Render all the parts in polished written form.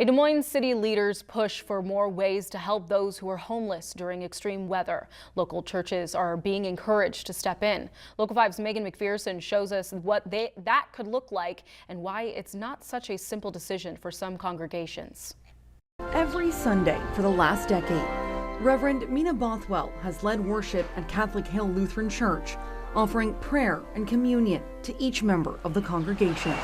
A Des Moines city leaders push for more ways to help those who are homeless during extreme weather. Local churches are being encouraged to step in. Local 5's Megan McPherson shows us what that could look like and why it's not such a simple decision for some congregations. Every Sunday for the last decade, Reverend Mina Bothwell has led worship at Catholic Hill Lutheran Church, offering prayer and communion to each member of the congregation.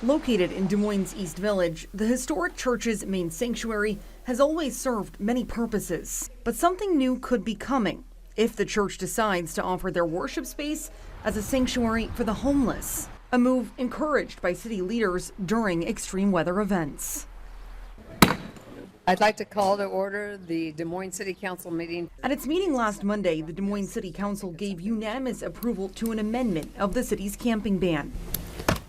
Located in Des Moines East Village, the historic church's main sanctuary has always served many purposes. But something new could be coming if the church decides to offer their worship space as a sanctuary for the homeless, a move encouraged by city leaders during extreme weather events. I'd like to call to order the Des Moines City Council meeting. At its meeting last Monday, the Des Moines City Council gave unanimous approval to an amendment of the city's camping ban.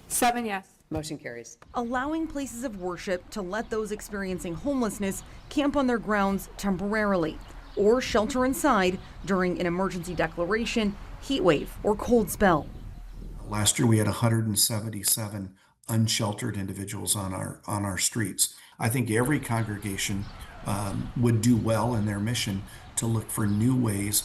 7 yes. Motion carries. Allowing places of worship to let those experiencing homelessness camp on their grounds temporarily or shelter inside during an emergency declaration, heat wave, or cold spell. Last year we had 177 unsheltered individuals on our streets. I think every congregation would do well in their mission to look for new ways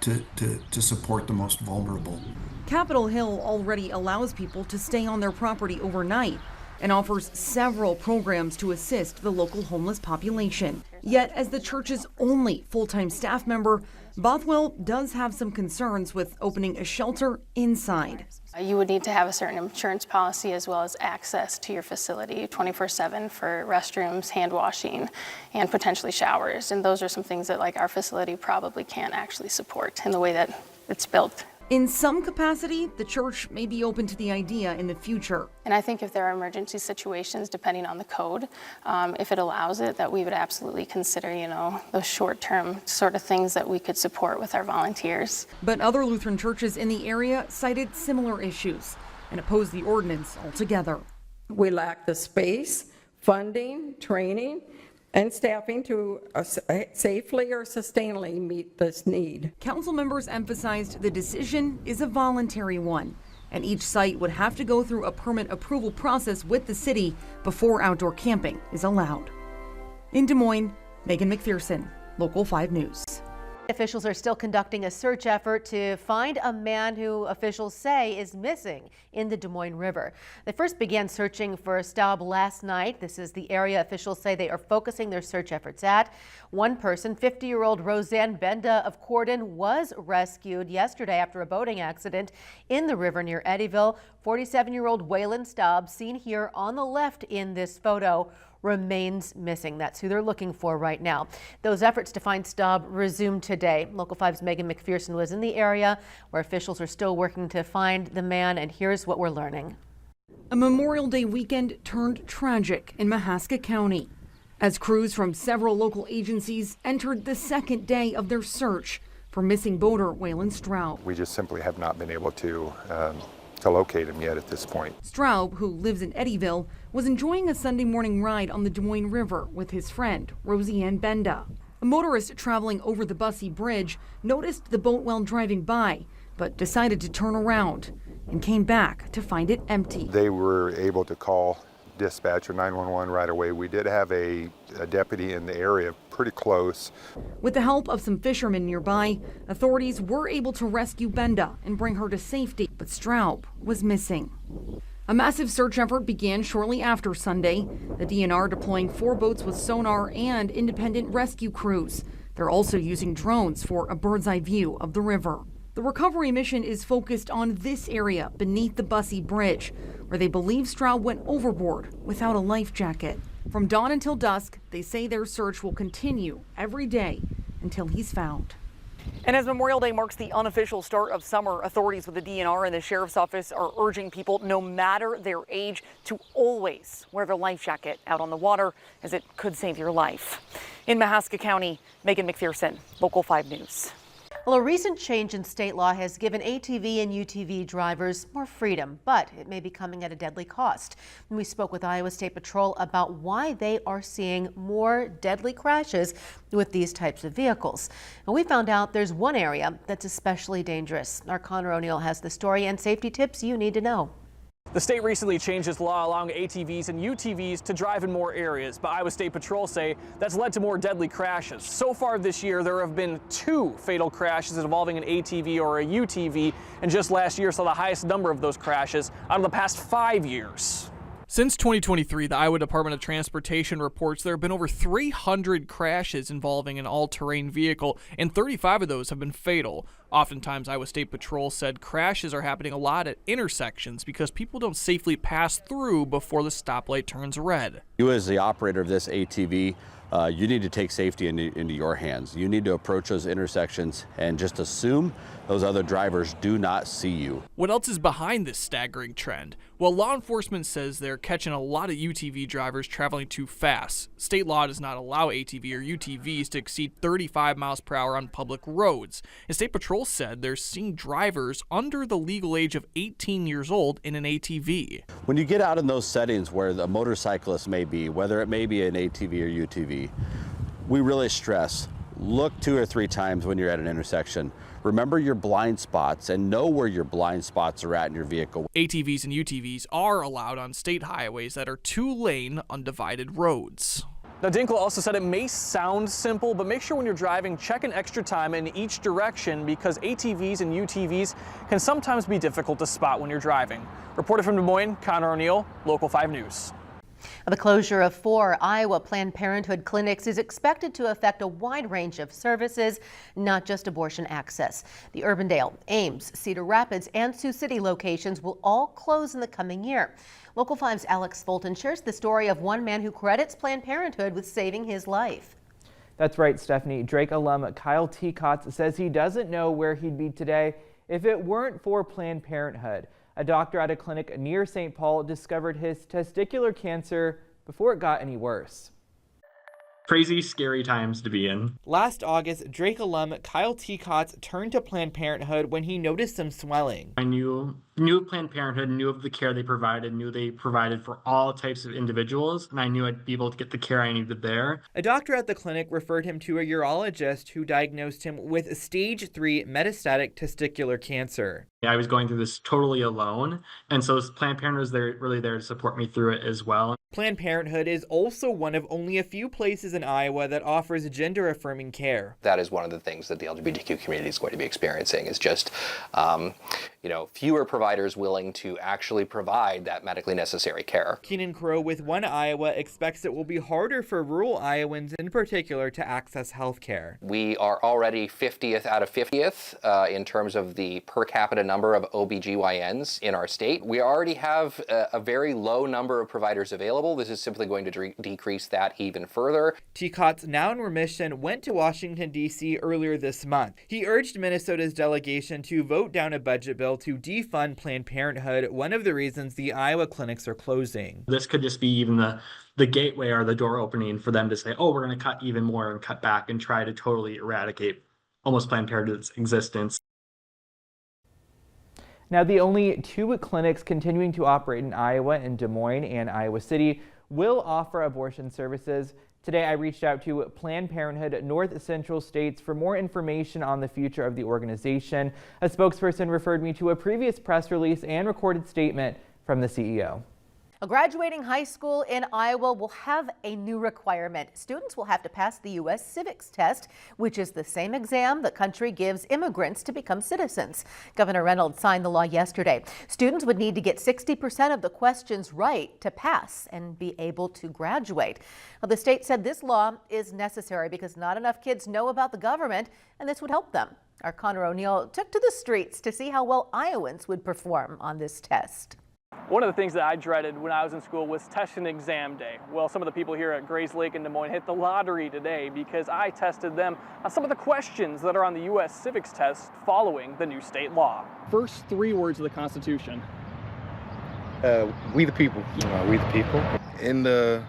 to support the most vulnerable. Capitol Hill already allows people to stay on their property overnight and offers several programs to assist the local homeless population. Yet, as the church's only full-time staff member, Bothwell does have some concerns with opening a shelter inside. You would need to have a certain insurance policy as well as access to your facility 24/7 for restrooms, hand washing, and potentially showers. And those are some things that our facility probably can't actually support in the way that it's built. In some capacity, the church may be open to the idea in the future. And I think if there are emergency situations, depending on the code, if it allows it, that we would absolutely consider, those short-term sort of things that we could support with our volunteers. But other Lutheran churches in the area cited similar issues and opposed the ordinance altogether. We lack the space, funding, training, and staffing to safely or sustainably meet this need. Council members emphasized the decision is a voluntary one, and each site would have to go through a permit approval process with the city before outdoor camping is allowed. In Des Moines, Megan McPherson, Local 5 News. Officials are still conducting a search effort to find a man who officials say is missing in the Des Moines River. They first began searching for Staub last night. This is the area officials say they are focusing their search efforts at. One person, 50-year-old Roseanne Benda of Cordon, was rescued yesterday after a boating accident in the river near Eddyville. 47-year-old Waylon Staub, seen here on the left in this photo, remains missing. That's who they're looking for right now. Those efforts to find Staub resumed today. Local 5's Megan McPherson was in the area where officials are still working to find the man, and here's what we're learning. A Memorial Day weekend turned tragic in Mahaska County as crews from several local agencies entered the second day of their search for missing boater Waylon Straub. We just simply have not been able to locate him yet at this point. Straub, who lives in Eddyville, was enjoying a Sunday morning ride on the Des Moines River with his friend, Roseanne Benda. A motorist traveling over the Bussey Bridge noticed the boat while driving by, but decided to turn around and came back to find it empty. They were able to call dispatch or 911 right away. We did have a deputy in the area pretty close. With the help of some fishermen nearby, authorities were able to rescue Benda and bring her to safety, but Straub was missing. A massive search effort began shortly after Sunday, the DNR deploying 4 boats with sonar and independent rescue crews. They're also using drones for a bird's eye view of the river. The recovery mission is focused on this area beneath the Bussey Bridge, where they believe Straub went overboard without a life jacket. From dawn until dusk, they say their search will continue every day until he's found. And as Memorial Day marks the unofficial start of summer, authorities with the DNR and the Sheriff's Office are urging people, no matter their age, to always wear their life jacket out on the water, as it could save your life. In Mahaska County, Megan McPherson, Local 5 News. Well, a recent change in state law has given ATV and UTV drivers more freedom, but it may be coming at a deadly cost. And we spoke with Iowa State Patrol about why they are seeing more deadly crashes with these types of vehicles. And we found out there's one area that's especially dangerous. Our Connor O'Neill has the story and safety tips you need to know. The state recently changed its law allowing ATVs and UTVs to drive in more areas, but Iowa State Patrol say that's led to more deadly crashes. So far this year, there have been 2 fatal crashes involving an ATV or a UTV, and just last year saw the highest number of those crashes out of the past 5 years. Since 2023, the Iowa Department of Transportation reports there have been over 300 crashes involving an all-terrain vehicle, and 35 of those have been fatal. Oftentimes, Iowa State Patrol said crashes are happening a lot at intersections because people don't safely pass through before the stoplight turns red. You as the operator of this ATV, you need to take safety into your hands. You need to approach those intersections and just assume those other drivers do not see you. What else is behind this staggering trend? Well, law enforcement says they're catching a lot of UTV drivers traveling too fast. State law does not allow ATV or UTVs to exceed 35 miles per hour on public roads. And State Patrol said they're seeing drivers under the legal age of 18 years old in an ATV. When you get out in those settings where the motorcyclist may be, whether it may be an ATV or UTV, we really stress, look 2 or 3 times when you're at an intersection. Remember your blind spots and know where your blind spots are at in your vehicle. ATVs and UTVs are allowed on state highways that are 2-lane undivided roads. Now, Dinkle also said it may sound simple, but make sure when you're driving, check an extra time in each direction because ATVs and UTVs can sometimes be difficult to spot when you're driving. Reported from Des Moines, Connor O'Neill, Local 5 News. The closure of 4 Iowa Planned Parenthood clinics is expected to affect a wide range of services, not just abortion access. The Urbandale, Ames, Cedar Rapids, and Sioux City locations will all close in the coming year. Local 5's Alex Fulton shares the story of one man who credits Planned Parenthood with saving his life. That's right, Stephanie. Drake alum Kyle Teacotz says he doesn't know where he'd be today if it weren't for Planned Parenthood. A doctor at a clinic near St. Paul discovered his testicular cancer before it got any worse. Crazy, scary times to be in. Last August, Drake alum Kyle Teacotz turned to Planned Parenthood when he noticed some swelling. I knew of Planned Parenthood, knew of the care they provided, knew they provided for all types of individuals, and I knew I'd be able to get the care I needed there. A doctor at the clinic referred him to a urologist who diagnosed him with stage 3 metastatic testicular cancer. I was going through this totally alone, and so Planned Parenthood was really there to support me through it as well. Planned Parenthood is also one of only a few places in Iowa that offers gender-affirming care. That is one of the things that the LGBTQ community is going to be experiencing, is just, fewer providers willing to actually provide that medically necessary care. Keenan Crow with One Iowa expects it will be harder for rural Iowans in particular to access health care. We are already 50th out of 50th in terms of the per capita number of OBGYNs in our state. We already have a very low number of providers available. This is simply going to decrease that even further. Teacotz, now in remission, went to Washington, D.C. earlier this month. He urged Minnesota's delegation to vote down a budget bill to defund Planned Parenthood, one of the reasons the Iowa clinics are closing. This could just be even the gateway or the door opening for them to say, oh, we're going to cut even more and cut back and try to totally eradicate almost Planned Parenthood's existence. Now, the only 2 clinics continuing to operate in Iowa, in Des Moines and Iowa City, will offer abortion services. Today, I reached out to Planned Parenthood North Central States for more information on the future of the organization. A spokesperson referred me to a previous press release and recorded statement from the CEO. A graduating high school in Iowa will have a new requirement. Students will have to pass the U.S. Civics Test, which is the same exam the country gives immigrants to become citizens. Governor Reynolds signed the law yesterday. Students would need to get 60% of the questions right to pass and be able to graduate. Well, the state said this law is necessary because not enough kids know about the government, and this would help them. Our Connor O'Neill took to the streets to see how well Iowans would perform on this test. One of the things that I dreaded when I was in school was test and exam day. Well, some of the people here at Grays Lake in Des Moines hit the lottery today because I tested them on some of the questions that are on the U.S. Civics test following the new state law. First 3 words of the Constitution. We the people. We the people. In the...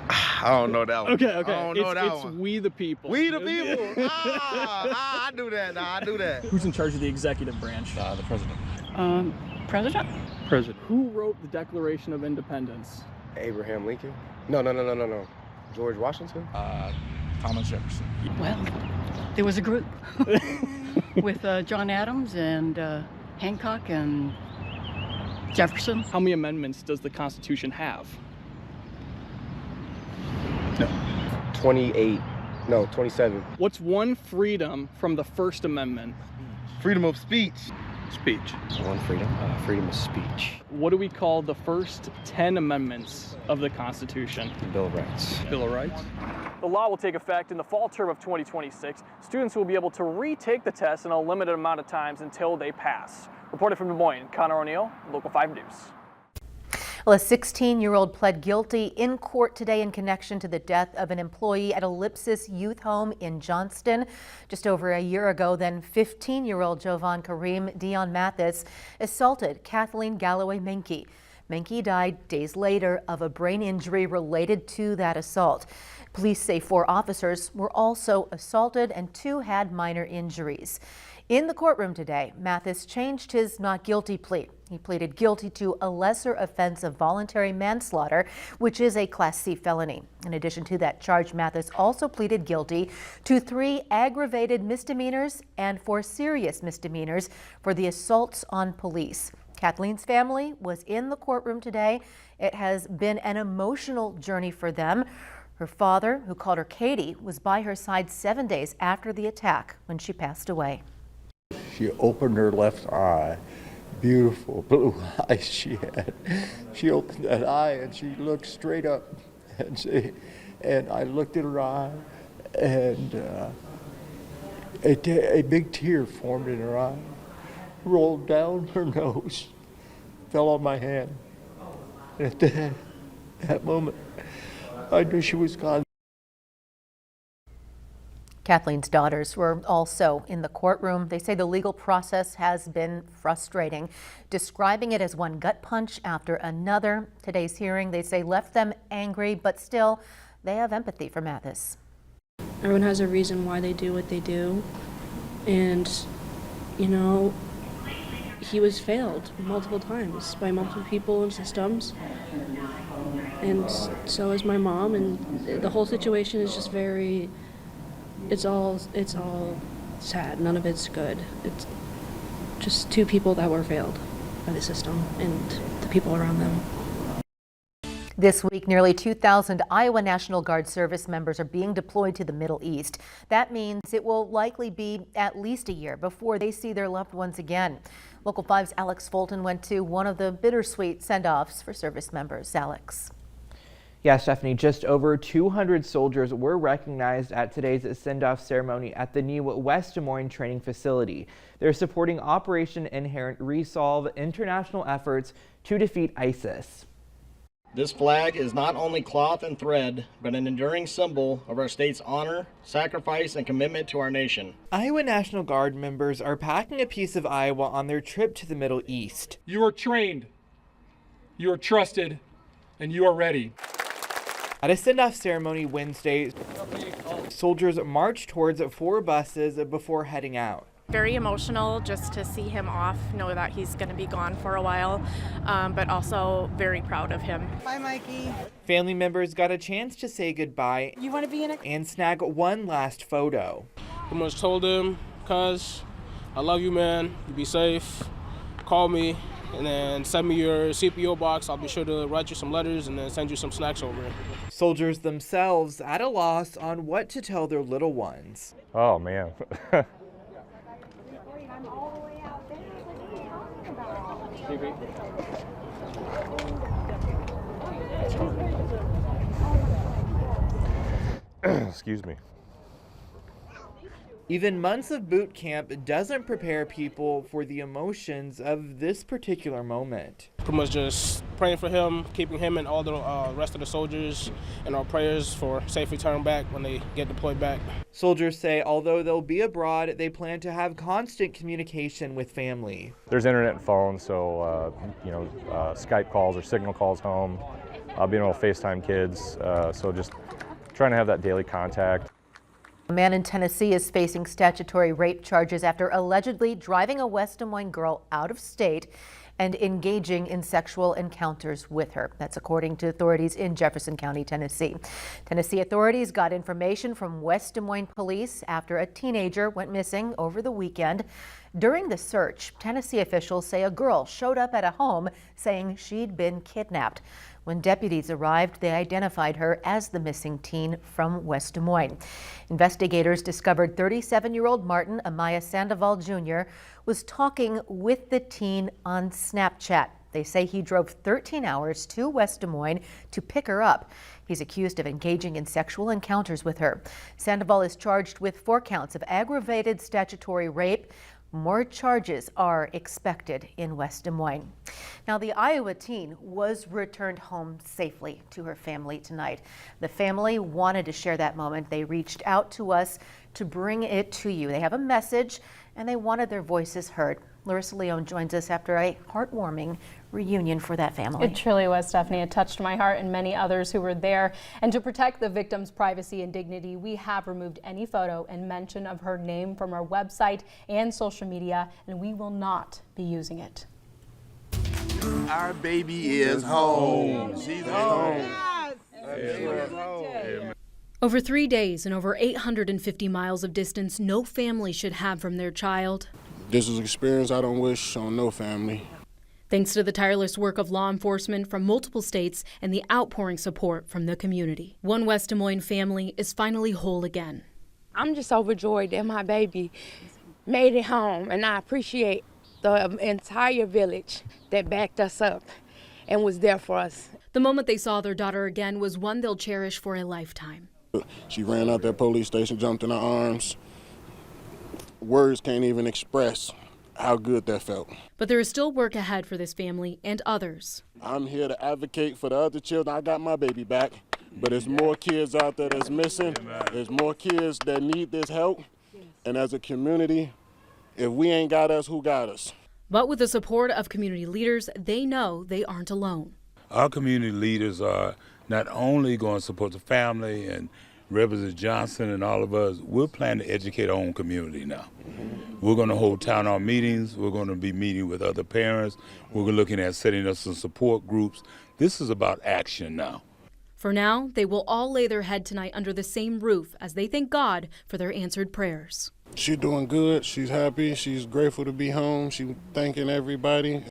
I don't know that one. Okay. I don't know that it's one. We the people. We the people. I do that. I do that. Who's in charge of the executive branch? The president. President. President. Who wrote the Declaration of Independence? Abraham Lincoln. No. George Washington. Thomas Jefferson. Well, there was a group with John Adams and Hancock and Jefferson. How many amendments does the Constitution have? 27. What's one freedom from the First Amendment? Freedom of speech. Speech. One freedom? Freedom of speech. What do we call the first 10 amendments of the Constitution? The Bill of Rights. Bill of Rights. The law will take effect in the fall term of 2026. Students will be able to retake the test in a limited amount of times until they pass. Reported from Des Moines, Connor O'Neill, Local 5 News. Well, a 16-year-old pled guilty in court today in connection to the death of an employee at Ellipsis Youth Home in Johnston. Just over a year ago, then 15-year-old Jovan Kareem Dion Mathis assaulted Kathleen Galloway Menke. Menke died days later of a brain injury related to that assault. Police say 4 officers were also assaulted and 2 had minor injuries. In the courtroom today, Mathis changed his not guilty plea. He pleaded guilty to a lesser offense of voluntary manslaughter, which is a Class C felony. In addition to that charge, Mathis also pleaded guilty to 3 aggravated misdemeanors and 4 serious misdemeanors for the assaults on police. Kathleen's family was in the courtroom today. It has been an emotional journey for them. Her father, who called her Katie, was by her side 7 days after the attack when she passed away. She opened her left eye, beautiful blue eyes she had. She opened that eye and she looked straight up and I looked at her eye and a big tear formed in her eye, rolled down her nose, fell on my hand. At that moment, I knew she was gone. Kathleen's daughters were also in the courtroom. They say the legal process has been frustrating, describing it as one gut punch after another. Today's hearing, they say, left them angry, but still, they have empathy for Mathis. Everyone has a reason why they do what they do. And, you know, he was failed multiple times by multiple people and systems. And so is my mom, and the whole situation is just very... It's all sad. None of it's good. It's just 2 people that were failed by the system and the people around them. This week, nearly 2,000 Iowa National Guard service members are being deployed to the Middle East. That means it will likely be at least a year before they see their loved ones again. Local 5's Alex Fulton went to one of the bittersweet send-offs for service members. Alex. Yeah, Stephanie, just over 200 soldiers were recognized at today's send-off ceremony at the new West Des Moines training facility. They're supporting Operation Inherent Resolve, international efforts to defeat ISIS. This flag is not only cloth and thread, but an enduring symbol of our state's honor, sacrifice, and commitment to our nation. Iowa National Guard members are packing a piece of Iowa on their trip to the Middle East. You are trained, you are trusted, and you are ready. At a send-off ceremony Wednesday, soldiers marched towards 4 buses before heading out. Very emotional just to see him off, know that he's going to be gone for a while, but also very proud of him. Bye, Mikey. Family members got a chance to say goodbye. You want to be in a... And snag one last photo. I much told him, cuz, I love you, man. You be safe. Call me. And then send me your CPO box. I'll be sure to write you some letters and then send you some snacks over. Soldiers themselves at a loss on what to tell their little ones. Oh, man. Excuse me. Even months of boot camp doesn't prepare people for the emotions of this particular moment. Pretty much just praying for him, keeping him and all the rest of the soldiers in our prayers for safe return back when they get deployed back. Soldiers say although they'll be abroad, they plan to have constant communication with family. There's internet and phone, so Skype calls or signal calls home. Being able to FaceTime kids, so just trying to have that daily contact. A man in Tennessee is facing statutory rape charges after allegedly driving a West Des Moines girl out of state and engaging in sexual encounters with her. That's according to authorities in Jefferson County, Tennessee. Tennessee authorities got information from West Des Moines police after a teenager went missing over the weekend. During the search, Tennessee officials say a girl showed up at a home saying she'd been kidnapped. When deputies arrived, they identified her as the missing teen from West Des Moines. Investigators discovered 37-year-old Martin Amaya Sandoval Jr. was talking with the teen on Snapchat. They say he drove 13 hours to West Des Moines to pick her up. He's accused of engaging in sexual encounters with her. Sandoval is charged with 4 counts of aggravated statutory rape. More charges are expected in West Des Moines. Now, the Iowa teen was returned home safely to her family tonight. The family wanted to share that moment. They reached out to us to bring it to you. They have a message and they wanted their voices heard. Larissa Leone joins us after a heartwarming reunion for that family. It truly was, Stephanie. It touched my heart and many others who were there. And to protect the victim's privacy and dignity, we have removed any photo and mention of her name from our website and social media, and we will not be using it. Our baby is home. She's home. Over 3 days and over 850 miles of distance no family should have from their child. This is an experience I don't wish on no family. Thanks to the tireless work of law enforcement from multiple states and the outpouring support from the community. One West Des Moines family is finally whole again. I'm just overjoyed that my baby made it home, and I appreciate the entire village that backed us up and was there for us. The moment they saw their daughter again was one they'll cherish for a lifetime. She ran out that police station, jumped in our arms. Words can't even express how good that felt. But there is still work ahead for this family and others. I'm here to advocate for the other children. I got my baby back, but there's more kids out there that's missing. There's more kids that need this help. And as a community, if we ain't got us, who got us? But with the support of community leaders, they know they aren't alone. Our community leaders are not only going to support the family and Representative Johnson and all of us, we're planning to educate our own community now. We're going to hold town hall meetings. We're going to be meeting with other parents. We're looking at setting up some support groups. This is about action now. For now, they will all lay their head tonight under the same roof as they thank God for their answered prayers. She's doing good. She's happy. She's grateful to be home. She's thanking everybody.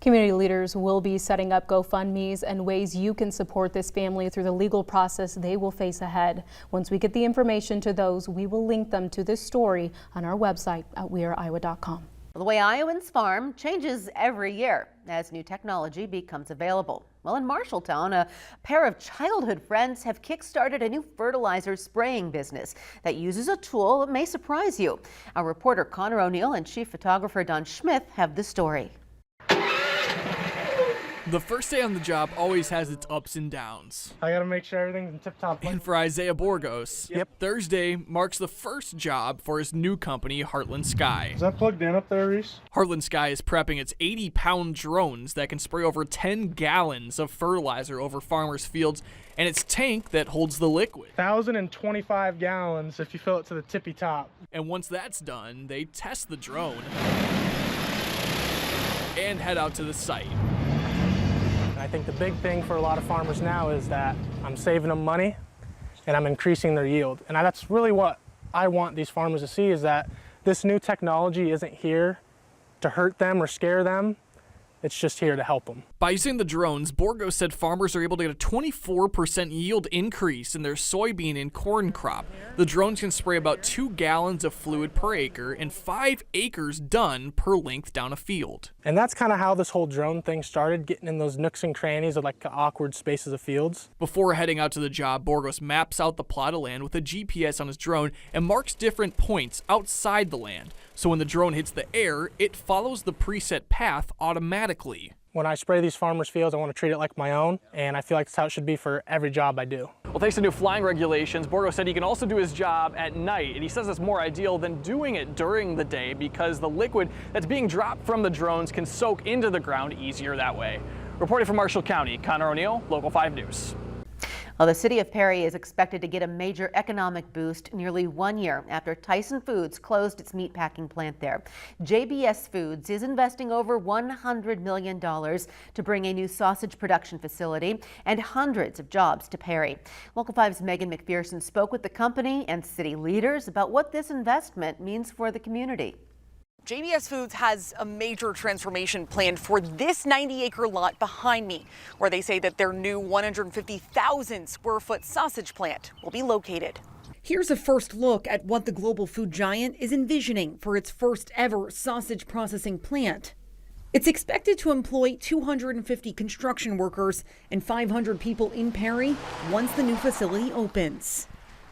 Community leaders will be setting up GoFundMes and ways you can support this family through the legal process they will face ahead. Once we get the information to those, we will link them to this story on our website at weareiowa.com. The way Iowans farm changes every year as new technology becomes available. Well, in Marshalltown, a pair of childhood friends have kick-started a new fertilizer spraying business that uses a tool that may surprise you. Our reporter Connor O'Neill and chief photographer Don Schmidt have the story. The first day on the job always has its ups and downs. I gotta make sure everything's in tip-top. And for Isaiah Borgos, Thursday marks the first job for his new company, Heartland Sky. Is that plugged in up there, Reese? Heartland Sky is prepping its 80-pound drones that can spray over 10 gallons of fertilizer over farmers' fields, and its tank that holds the liquid. 1,025 gallons if you fill it to the tippy top. And once that's done, they test the drone and head out to the site. I think the big thing for a lot of farmers now is that I'm saving them money and I'm increasing their yield. And that's really what I want these farmers to see, is that this new technology isn't here to hurt them or scare them. It's just here to help them. By using the drones, Borgos said farmers are able to get a 24% yield increase in their soybean and corn crop. The drones can spray about 2 gallons of fluid per acre and 5 acres done per length down a field. And that's kind of how this whole drone thing started, getting in those nooks and crannies of like awkward spaces of fields. Before heading out to the job, Borgos maps out the plot of land with a GPS on his drone and marks different points outside the land. So when the drone hits the air, it follows the preset path automatically. When I spray these farmers' fields, I want to treat it like my own, and I feel like that's how it should be for every job I do. Well, thanks to new flying regulations, Borgos said he can also do his job at night, and he says it's more ideal than doing it during the day because the liquid that's being dropped from the drones can soak into the ground easier that way. Reporting from Marshall County, Connor O'Neill, Local 5 News. Well, the city of Perry is expected to get a major economic boost nearly 1 year after Tyson Foods closed its meatpacking plant there. JBS Foods is investing over $100 million to bring a new sausage production facility and hundreds of jobs to Perry. Local 5's Megan McPherson spoke with the company and city leaders about what this investment means for the community. JBS Foods has a major transformation planned for this 90-acre lot behind me, where they say that their new 150,000 square foot sausage plant will be located. Here's a first look at what the global food giant is envisioning for its first ever sausage processing plant. It's expected to employ 250 construction workers and 500 people in Perry once the new facility opens.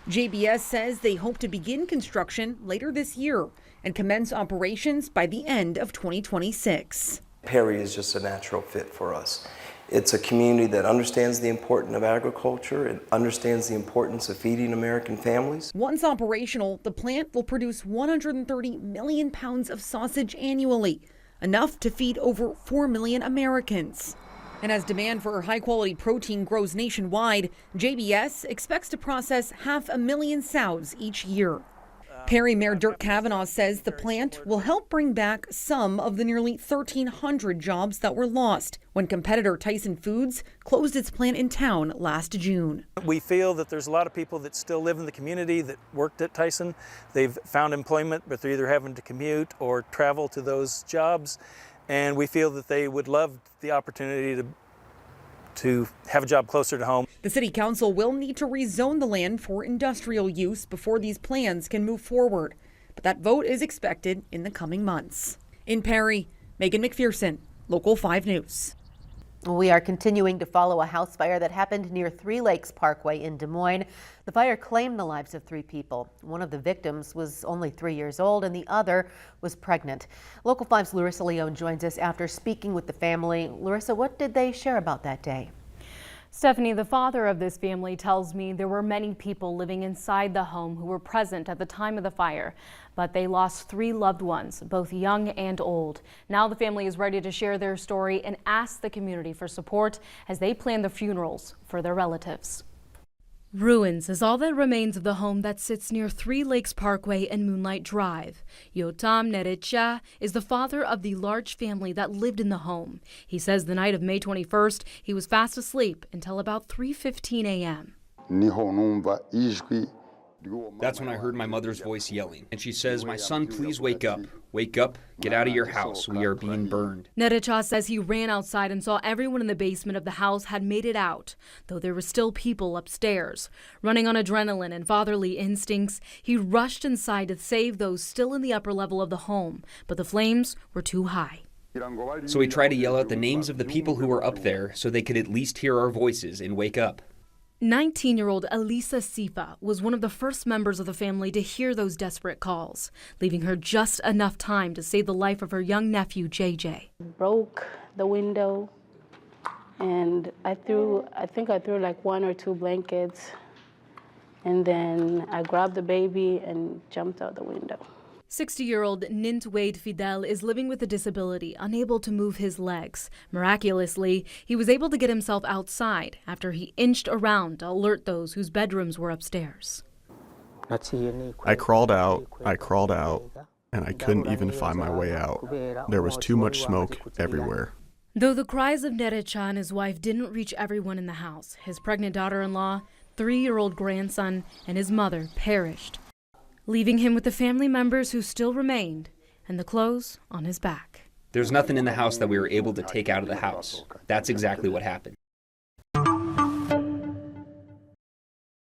JBS says they hope to begin construction later this year and commence operations by the end of 2026. Perry is just a natural fit for us. It's a community that understands the importance of agriculture. It understands the importance of feeding American families. Once operational, the plant will produce 130 million pounds of sausage annually, enough to feed over 4 million Americans. And as demand for high-quality protein grows nationwide, JBS expects to process 500,000 sows each year. Perry Mayor Dirk Kavanaugh says the plant will help bring back some of the nearly 1,300 jobs that were lost when competitor Tyson Foods closed its plant in town last June. We feel that there's a lot of people that still live in the community that worked at Tyson. They've found employment, but they're either having to commute or travel to those jobs. And we feel that they would love the opportunity to have a job closer to home. The city council will need to rezone the land for industrial use before these plans can move forward. But that vote is expected in the coming months. In Perry, Megan McPherson, Local 5 News. We are continuing to follow a house fire that happened near Three Lakes Parkway in Des Moines. The fire claimed the lives of 3 people. One of the victims was only 3 years old and the other was pregnant. Local 5's Larissa Leone joins us after speaking with the family. Larissa, what did they share about that day? Stephanie, the father of this family, tells me there were many people living inside the home who were present at the time of the fire, but they lost 3 loved ones, both young and old. Now the family is ready to share their story and ask the community for support as they plan the funerals for their relatives. Ruins is all that remains of the home that sits near Three Lakes Parkway and Moonlight Drive. Yotam Nerecha is the father of the large family that lived in the home. He says the night of May 21st, he was fast asleep until about 3:15 a.m. That's when I heard my mother's voice yelling, and she says, "My son, please wake up. Wake up, get out of your house. We are being burned." Nerecha says he ran outside and saw everyone in the basement of the house had made it out, though there were still people upstairs. Running on adrenaline and fatherly instincts, he rushed inside to save those still in the upper level of the home, but the flames were too high. So we tried to yell out the names of the people who were up there so they could at least hear our voices and wake up. 19-year-old Elisa Sifa was one of the first members of the family to hear those desperate calls, leaving her just enough time to save the life of her young nephew, JJ. Broke the window, and I think I threw like 1 or 2 blankets, and then I grabbed the baby and jumped out the window. 60-year-old Nint Wade Fidel is living with a disability, unable to move his legs. Miraculously, he was able to get himself outside after he inched around to alert those whose bedrooms were upstairs. I crawled out, and I couldn't even find my way out. There was too much smoke everywhere. Though the cries of Nerecha and his wife didn't reach everyone in the house, his pregnant daughter-in-law, 3-year-old grandson, and his mother perished, leaving him with the family members who still remained and the clothes on his back. There's nothing in the house that we were able to take out of the house. That's exactly what happened.